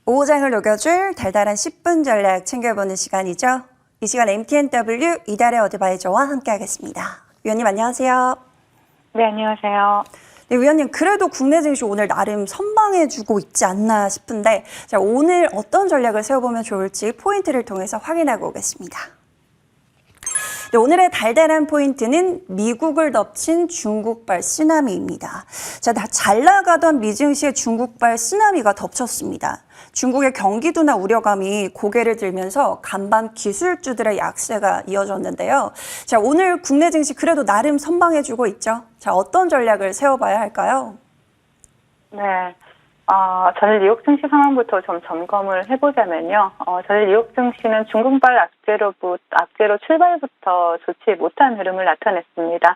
오장을 녹여줄 달달한 10분 전략 챙겨보는 시간이죠. 이 시간 MTNW 이달의 어드바이저와 함께하겠습니다. 위원님 안녕하세요. 네, 안녕하세요. 네, 위원님 그래도 국내 증시 오늘 나름 선방해주고 있지 않나 싶은데 자, 오늘 어떤 전략을 세워보면 좋을지 포인트를 통해서 확인하고 오겠습니다. 네, 오늘의 달달한 포인트는 미국을 덮친 중국발 쓰나미입니다. 자, 잘 나가던 미증시의 중국발 쓰나미가 덮쳤습니다. 중국의 경기도나 우려감이 고개를 들면서 간밤 기술주들의 약세가 이어졌는데요. 자, 오늘 국내 증시 그래도 나름 선방해주고 있죠. 자, 어떤 전략을 세워봐야 할까요? 네. 전일 뉴욕 증시 상황부터 좀 점검을 해보자면요. 전일 뉴욕 증시는 중국발 악재로 출발부터 좋지 못한 흐름을 나타냈습니다.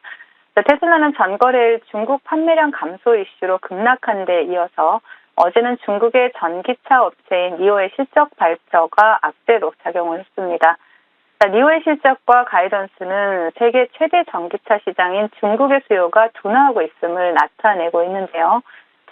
테슬라는 전거래일 중국 판매량 감소 이슈로 급락한 데 이어서 어제는 중국의 전기차 업체인 니오의 실적 발표가 악재로 작용을 했습니다. 니오의 실적과 가이던스는 세계 최대 전기차 시장인 중국의 수요가 둔화하고 있음을 나타내고 있는데요.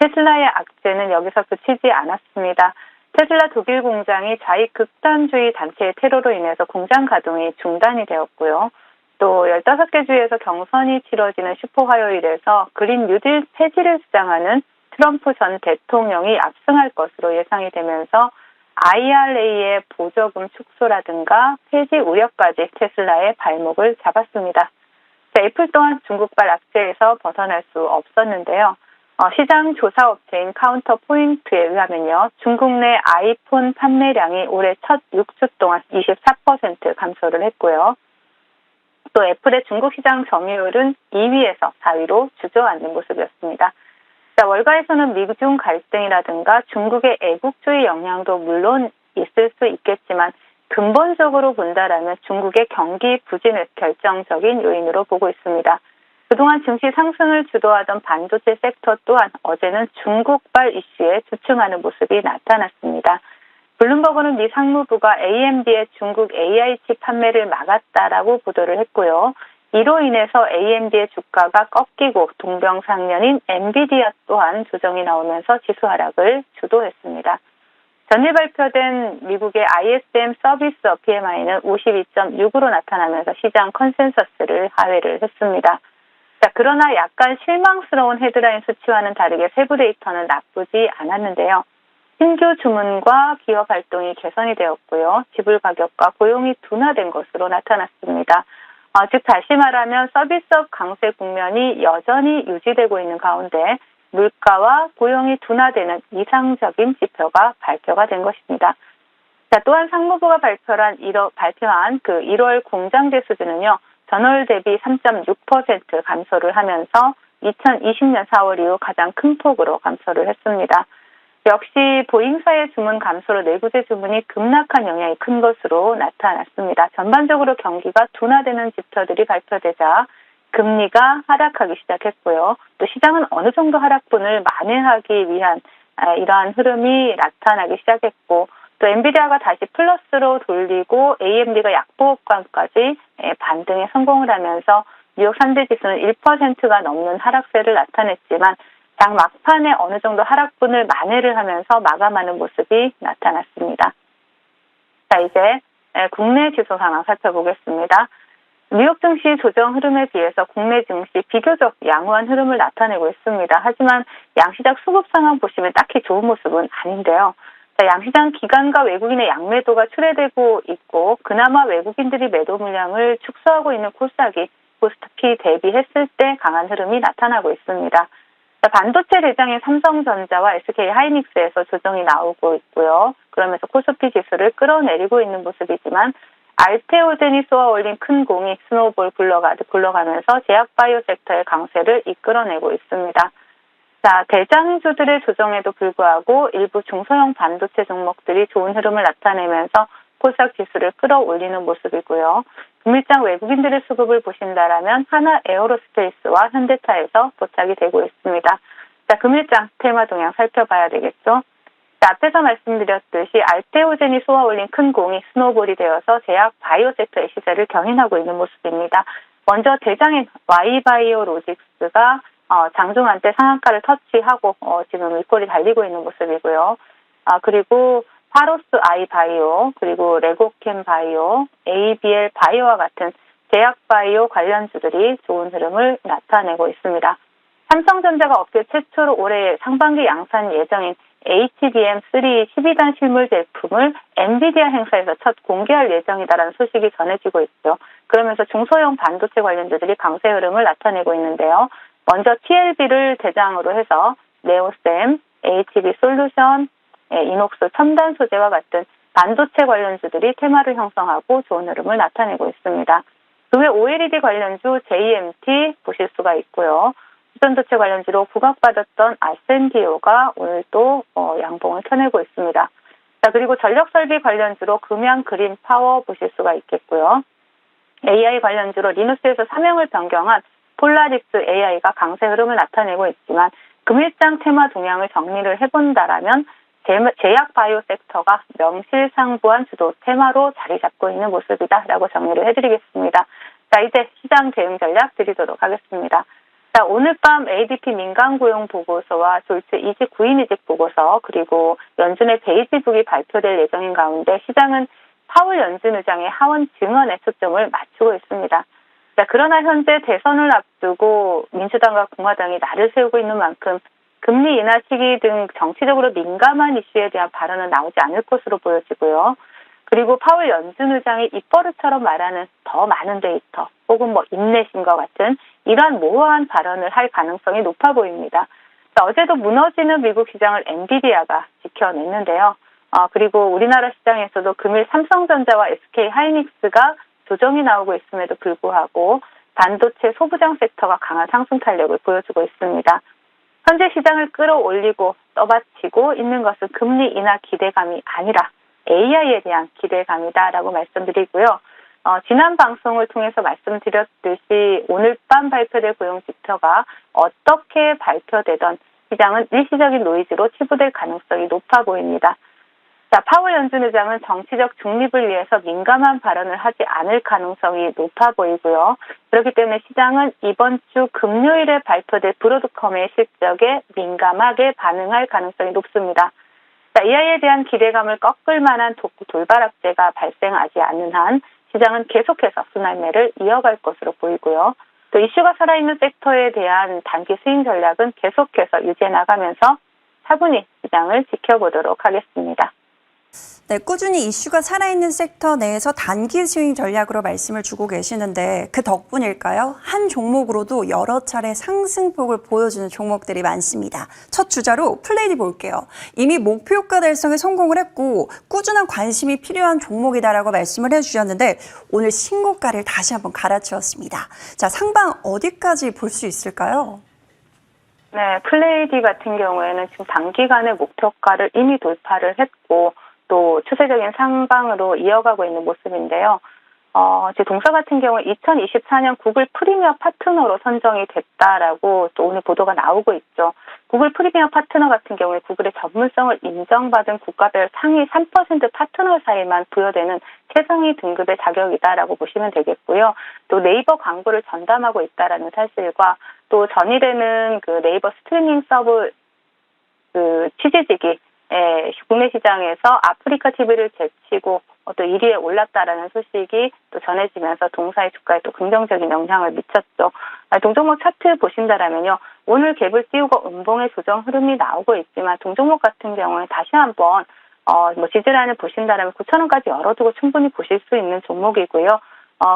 테슬라의 악재는 여기서 그치지 않았습니다. 테슬라 독일 공장이 좌익 극단주의 단체의 테러로 인해서 공장 가동이 중단이 되었고요. 또 15개 주에서 경선이 치러지는 슈퍼 화요일에서 그린 뉴딜 폐지를 주장하는 트럼프 전 대통령이 압승할 것으로 예상이 되면서 IRA의 보조금 축소라든가 폐지 우려까지 테슬라의 발목을 잡았습니다. 애플 또한 중국발 악재에서 벗어날 수 없었는데요. 시장 조사 업체인 카운터포인트에 의하면요. 중국 내 아이폰 판매량이 올해 첫 6주 동안 24% 감소를 했고요. 또 애플의 중국 시장 점유율은 2위에서 4위로 주저앉는 모습이었습니다. 자, 월가에서는 미중 갈등이라든가 중국의 애국주의 영향도 물론 있을 수 있겠지만 근본적으로 본다라면 중국의 경기 부진을 결정적인 요인으로 보고 있습니다. 그동안 증시 상승을 주도하던 반도체 섹터 또한 어제는 중국발 이슈에 주춤하는 모습이 나타났습니다. 블룸버그는 미 상무부가 AMD의 중국 AI 칩 판매를 막았다라고 보도를 했고요. 이로 인해서 AMD의 주가가 꺾이고 동병상련인 엔비디아 또한 조정이 나오면서 지수 하락을 주도했습니다. 전일 발표된 미국의 ISM 서비스 PMI는 52.6으로 나타나면서 시장 컨센서스를 하회를 했습니다. 자, 그러나 약간 실망스러운 헤드라인 수치와는 다르게 세부 데이터는 나쁘지 않았는데요. 신규 주문과 기업 활동이 개선이 되었고요. 지불 가격과 고용이 둔화된 것으로 나타났습니다. 즉 다시 말하면 서비스업 강세 국면이 여전히 유지되고 있는 가운데 물가와 고용이 둔화되는 이상적인 지표가 발표가 된 것입니다. 자, 또한 상무부가 발표한 1월 공장대 수준은요. 전월 대비 3.6% 감소를 하면서 2020년 4월 이후 가장 큰 폭으로 감소를 했습니다. 역시 보잉사의 주문 감소로 내구재 주문이 급락한 영향이 큰 것으로 나타났습니다. 전반적으로 경기가 둔화되는 지표들이 발표되자 금리가 하락하기 시작했고요. 또 시장은 어느 정도 하락분을 만회하기 위한 이러한 흐름이 나타나기 시작했고 또 엔비디아가 다시 플러스로 돌리고 AMD가 약보합감까지 반등에 성공을 하면서 뉴욕 3대 지수는 1%가 넘는 하락세를 나타냈지만 장 막판에 어느 정도 하락분을 만회를 하면서 마감하는 모습이 나타났습니다. 자, 이제 국내 지수 상황 살펴보겠습니다. 뉴욕 증시 조정 흐름에 비해서 국내 증시 비교적 양호한 흐름을 나타내고 있습니다. 하지만 양시장 수급 상황 보시면 딱히 좋은 모습은 아닌데요. 자, 양시장 기관과 외국인의 양매도가 출회되고 있고 그나마 외국인들이 매도 물량을 축소하고 있는 코스닥이 코스피 대비했을 때 강한 흐름이 나타나고 있습니다. 자, 반도체 대장인 삼성전자와 SK하이닉스에서 조정이 나오고 있고요. 그러면서 코스피 지수를 끌어내리고 있는 모습이지만 알테오젠이 쏘아 올린 큰 공이 스노우볼 굴러가면서 제약바이오 섹터의 강세를 이끌어내고 있습니다. 자, 대장주들의 조정에도 불구하고 일부 중소형 반도체 종목들이 좋은 흐름을 나타내면서 코스닥 지수를 끌어올리는 모습이고요. 금일장 외국인들의 수급을 보신다라면 하나 에어로스페이스와 현대차에서 도착이 되고 있습니다. 자, 금일장 테마 동향 살펴봐야 되겠죠. 자, 앞에서 말씀드렸듯이 알테오젠이 쏘아 올린 큰 공이 스노우볼이 되어서 제약 바이오 섹터의 시세를 견인하고 있는 모습입니다. 먼저 대장인 Y바이오로직스가 장중한 때 상한가를 터치하고 지금 윗골이 달리고 있는 모습이고요. 그리고 파로스 아이 바이오, 그리고 레고캠 바이오, ABL 바이오와 같은 제약 바이오 관련주들이 좋은 흐름을 나타내고 있습니다. 삼성전자가 업계 최초로 올해 상반기 양산 예정인 HBM3 12단 실물 제품을 엔비디아 행사에서 첫 공개할 예정이다라는 소식이 전해지고 있죠. 그러면서 중소형 반도체 관련주들이 강세 흐름을 나타내고 있는데요. 먼저 TLB를 대장으로 해서 네오셈, HB 솔루션, 이녹스 첨단 소재와 같은 반도체 관련주들이 테마를 형성하고 좋은 흐름을 나타내고 있습니다. 그 외 OLED 관련주 JMT 보실 수가 있고요. 수전도체 관련주로 부각받았던 아센디오가 오늘 또 양봉을 켜내고 있습니다. 자, 그리고 전력설비 관련주로 금양 그린 파워 보실 수가 있겠고요. AI 관련주로 리누스에서 사명을 변경한 폴라리스 AI가 강세 흐름을 나타내고 있지만 금일장 테마 동향을 정리를 해본다라면 제약 바이오 섹터가 명실상부한 주도 테마로 자리 잡고 있는 모습이다라고 정리를 해드리겠습니다. 자, 이제 시장 대응 전략 드리도록 하겠습니다. 자, 오늘 밤 ADP 민간 고용 보고서와 졸지 이직 구인 이직 보고서 그리고 연준의 베이지북이 발표될 예정인 가운데 시장은 파월 연준 의장의 하원 증언에 초점을 맞추고 있습니다. 자, 그러나 현재 대선을 앞두고 민주당과 공화당이 날을 세우고 있는 만큼 금리 인하 시기 등 정치적으로 민감한 이슈에 대한 발언은 나오지 않을 것으로 보여지고요. 그리고 파월 연준 의장이 입버릇처럼 말하는 더 많은 데이터 혹은 인내심과 같은 이러한 모호한 발언을 할 가능성이 높아 보입니다. 자, 어제도 무너지는 미국 시장을 엔비디아가 지켜냈는데요. 그리고 우리나라 시장에서도 금일 삼성전자와 SK 하이닉스가 조정이 나오고 있음에도 불구하고 반도체 소부장 섹터가 강한 상승 탄력을 보여주고 있습니다. 현재 시장을 끌어올리고 떠받치고 있는 것은 금리 인하 기대감이 아니라 AI에 대한 기대감이다라고 말씀드리고요. 지난 방송을 통해서 말씀드렸듯이 오늘 밤 발표될 고용 지표가 어떻게 발표되던 시장은 일시적인 노이즈로 치부될 가능성이 높아 보입니다. 자, 파월 연준 의장은 정치적 중립을 위해서 민감한 발언을 하지 않을 가능성이 높아 보이고요. 그렇기 때문에 시장은 이번 주 금요일에 발표될 브로드컴의 실적에 민감하게 반응할 가능성이 높습니다. 자, EI에 대한 기대감을 꺾을 만한 돌발 악재가 발생하지 않는 한 시장은 계속해서 순환매를 이어갈 것으로 보이고요. 또 이슈가 살아있는 섹터에 대한 단기 스윙 전략은 계속해서 유지해 나가면서 차분히 시장을 지켜보도록 하겠습니다. 네, 꾸준히 이슈가 살아있는 섹터 내에서 단기 스윙 전략으로 말씀을 주고 계시는데 그 덕분일까요? 한 종목으로도 여러 차례 상승폭을 보여주는 종목들이 많습니다. 첫 주자로 플레이디 볼게요. 이미 목표가 달성에 성공을 했고 꾸준한 관심이 필요한 종목이다라고 말씀을 해주셨는데 오늘 신고가를 다시 한번 갈아치웠습니다. 자, 상방 어디까지 볼 수 있을까요? 네, 플레이디 같은 경우에는 지금 단기간의 목표가를 이미 돌파를 했고 또 추세적인 상방으로 이어가고 있는 모습인데요. 제 동사 같은 경우 2024년 구글 프리미어 파트너로 선정이 됐다라고 또 오늘 보도가 나오고 있죠. 구글 프리미어 파트너 같은 경우에 구글의 전문성을 인정받은 국가별 상위 3% 파트너 사이만 부여되는 최상위 등급의 자격이다라고 보시면 되겠고요. 또 네이버 광고를 전담하고 있다라는 사실과 또 전이되는 그 네이버 스트리밍 서브 취재직이 국내 시장에서 아프리카 TV를 제치고 또 1위에 올랐다라는 소식이 또 전해지면서 동사의 주가에 또 긍정적인 영향을 미쳤죠. 동종목 차트 보신다라면요. 오늘 갭을 띄우고 음봉의 조정 흐름이 나오고 있지만 동종목 같은 경우에 다시 한번 지지라인을 보신다라면 9,000원까지 열어두고 충분히 보실 수 있는 종목이고요.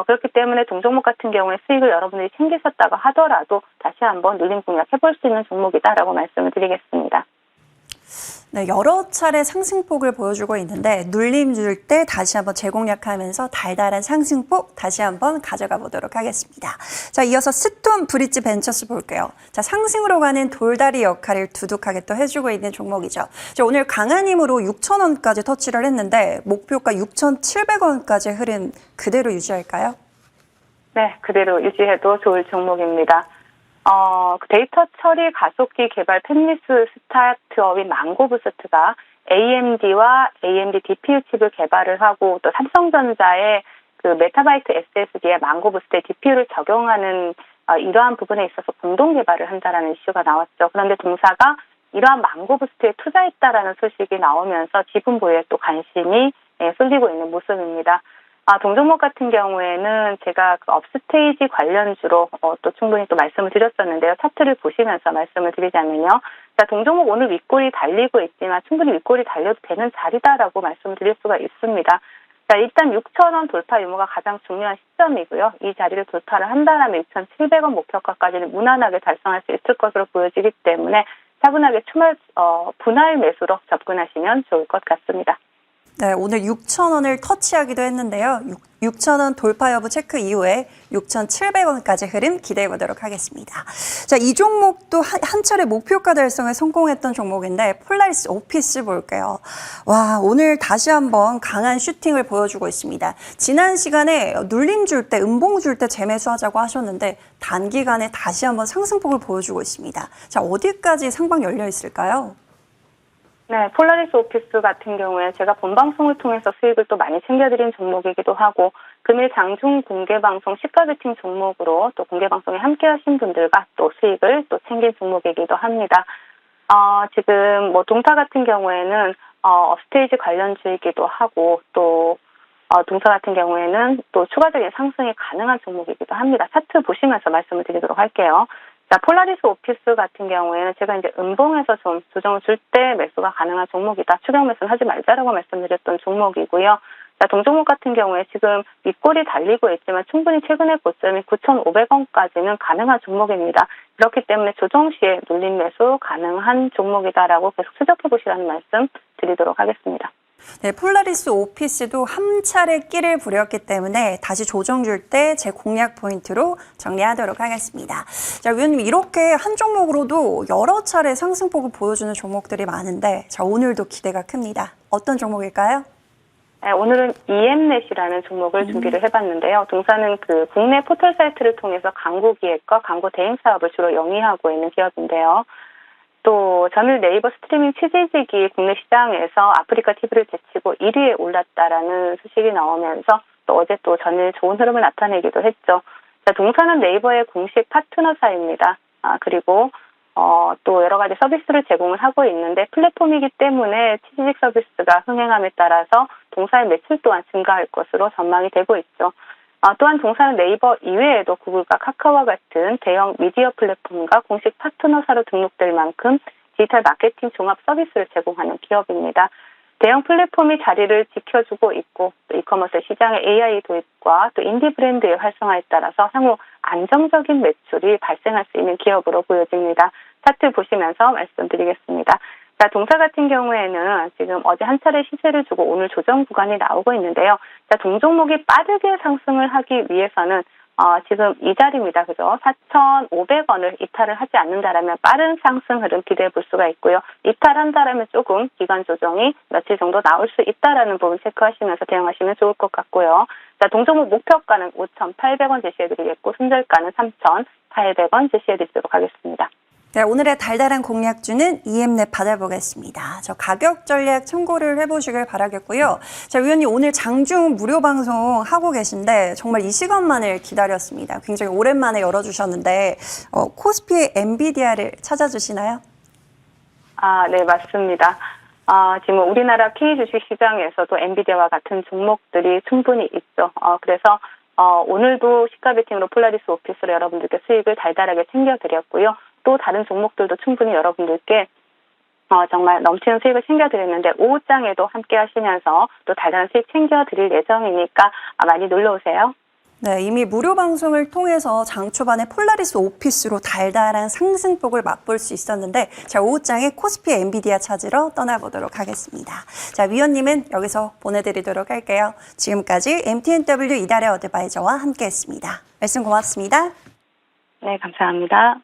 그렇기 때문에 동종목 같은 경우에 수익을 여러분들이 챙기셨다고 하더라도 다시 한번 눌림 공략해볼 수 있는 종목이다라고 말씀을 드리겠습니다. 네, 여러 차례 상승폭을 보여주고 있는데 눌림 줄 때 다시 한번 재공략하면서 달달한 상승폭 다시 한번 가져가 보도록 하겠습니다. 자, 이어서 스톤 브릿지 벤처스 볼게요. 자, 상승으로 가는 돌다리 역할을 두둑하게 또 해주고 있는 종목이죠. 자, 오늘 강한 힘으로 6,000원까지 터치를 했는데 목표가 6,700원까지 흐름 그대로 유지할까요? 네, 그대로 유지해도 좋을 종목입니다. 데이터 처리 가속기 개발 팹리스 스타트업인 망고부스트가 AMD와 AMD DPU 칩을 개발을 하고 또 삼성전자의 그 메타바이트 SSD에 망고부스트의 DPU를 적용하는 이러한 부분에 있어서 공동 개발을 한다라는 이슈가 나왔죠. 그런데 동사가 이러한 망고 부스트에 투자했다라는 소식이 나오면서 지분 보유에 또 관심이 쏠리고 있는 모습입니다. 동종목 같은 경우에는 제가 그 업스테이지 관련주로 또 충분히 또 말씀을 드렸었는데요. 차트를 보시면서 말씀을 드리자면요. 자, 동종목 오늘 윗골이 달리고 있지만 충분히 윗골이 달려도 되는 자리다라고 말씀을 드릴 수가 있습니다. 자, 일단 6,000원 돌파 유무가 가장 중요한 시점이고요. 이 자리를 돌파를 한다면 6,700원 목표가까지는 무난하게 달성할 수 있을 것으로 보여지기 때문에 차분하게 분할 매수로 접근하시면 좋을 것 같습니다. 네, 오늘 6,000원을 터치하기도 했는데요. 6,000원 돌파 여부 체크 이후에 6,700원까지 흐름 기대해 보도록 하겠습니다. 자, 이 종목도 한 차례 목표가 달성에 성공했던 종목인데 폴라리스 오피스 볼게요. 와, 오늘 다시 한번 강한 슈팅을 보여주고 있습니다. 지난 시간에 눌림 줄 때, 음봉 줄 때 재매수하자고 하셨는데 단기간에 다시 한번 상승폭을 보여주고 있습니다. 자, 어디까지 상방 열려 있을까요? 네, 폴라리스 오피스 같은 경우에 제가 본 방송을 통해서 수익을 또 많이 챙겨드린 종목이기도 하고 금일 장중 공개방송 시가 베팅 종목으로 또 공개방송에 함께 하신 분들과 또 수익을 또 챙긴 종목이기도 합니다. 지금 뭐 동사 같은 경우에는 업스테이지 관련주이기도 하고 또 동사 같은 경우에는 또 추가적인 상승이 가능한 종목이기도 합니다. 차트 보시면서 말씀을 드리도록 할게요. 자, 폴라리스 오피스 같은 경우에는 제가 이제 음봉에서 좀 조정을 줄 때 매수가 가능한 종목이다. 추격 매수는 하지 말자라고 말씀드렸던 종목이고요. 자, 동종목 같은 경우에 지금 윗골이 달리고 있지만 충분히 최근의 고점이 9,500원까지는 가능한 종목입니다. 그렇기 때문에 조정 시에 눌림 매수 가능한 종목이다라고 계속 추적해 보시라는 말씀 드리도록 하겠습니다. 네, 폴라리스 오피스도 한 차례 끼를 부렸기 때문에 다시 조정 줄 때 제 공략 포인트로 정리하도록 하겠습니다. 자, 위원님 이렇게 한 종목으로도 여러 차례 상승폭을 보여주는 종목들이 많은데 자, 오늘도 기대가 큽니다. 어떤 종목일까요? 네, 오늘은 EM넷이라는 종목을 준비를 해봤는데요. 동사는 그 국내 포털 사이트를 통해서 광고 기획과 광고 대행 사업을 주로 영위하고 있는 기업인데요. 또 전일 네이버 스트리밍 취재직이 국내 시장에서 아프리카 TV를 제치고 1위에 올랐다라는 소식이 나오면서 또 어제 또 전일 좋은 흐름을 나타내기도 했죠. 자, 동사는 네이버의 공식 파트너사입니다. 그리고 또 여러 가지 서비스를 제공을 하고 있는데 플랫폼이기 때문에 취재직 서비스가 흥행함에 따라서 동사의 매출 또한 증가할 것으로 전망이 되고 있죠. 또한 동사는 네이버 이외에도 구글과 카카오와 같은 대형 미디어 플랫폼과 공식 파트너사로 등록될 만큼 디지털 마케팅 종합 서비스를 제공하는 기업입니다. 대형 플랫폼이 자리를 지켜주고 있고 또 이커머스 시장의 AI 도입과 또 인디 브랜드의 활성화에 따라서 향후 안정적인 매출이 발생할 수 있는 기업으로 보여집니다. 차트 보시면서 말씀드리겠습니다. 자, 동사 같은 경우에는 지금 어제 한 차례 시세를 주고 오늘 조정 구간이 나오고 있는데요. 자, 동종목이 빠르게 상승을 하기 위해서는 지금 이 자리입니다. 그죠? 4,500원을 이탈을 하지 않는다라면 빠른 상승 흐름 기대해 볼 수가 있고요. 이탈한다라면 조금 기간 조정이 며칠 정도 나올 수 있다라는 부분 체크하시면서 대응하시면 좋을 것 같고요. 자, 동종목 목표가는 5,800원 제시해 드리겠고 손절가는 3,800원 제시해 드리도록 하겠습니다. 네, 오늘의 달달한 공략주는 EM넷 받아보겠습니다. 저 가격 전략 참고를 해보시길 바라겠고요. 자, 위원님 오늘 장중 무료 방송 하고 계신데 정말 이 시간만을 기다렸습니다. 굉장히 오랜만에 열어주셨는데 코스피의 엔비디아를 찾아주시나요? 네, 맞습니다. 지금 우리나라 K 주식 시장에서도 엔비디아와 같은 종목들이 충분히 있죠. 그래서 오늘도 시가 베팅으로 폴라리스 오피스로 여러분들께 수익을 달달하게 챙겨드렸고요. 또 다른 종목들도 충분히 여러분들께 정말 넘치는 수익을 챙겨드렸는데 오후장에도 함께 하시면서 또 달달한 수익 챙겨드릴 예정이니까 많이 놀러오세요. 네, 이미 무료 방송을 통해서 장 초반에 폴라리스 오피스로 달달한 상승폭을 맛볼 수 있었는데 자, 오후장에 코스피 엔비디아 찾으러 떠나보도록 하겠습니다. 자, 위원님은 여기서 보내드리도록 할게요. 지금까지 MTNW 이달의 어드바이저와 함께했습니다. 말씀 고맙습니다. 네, 감사합니다.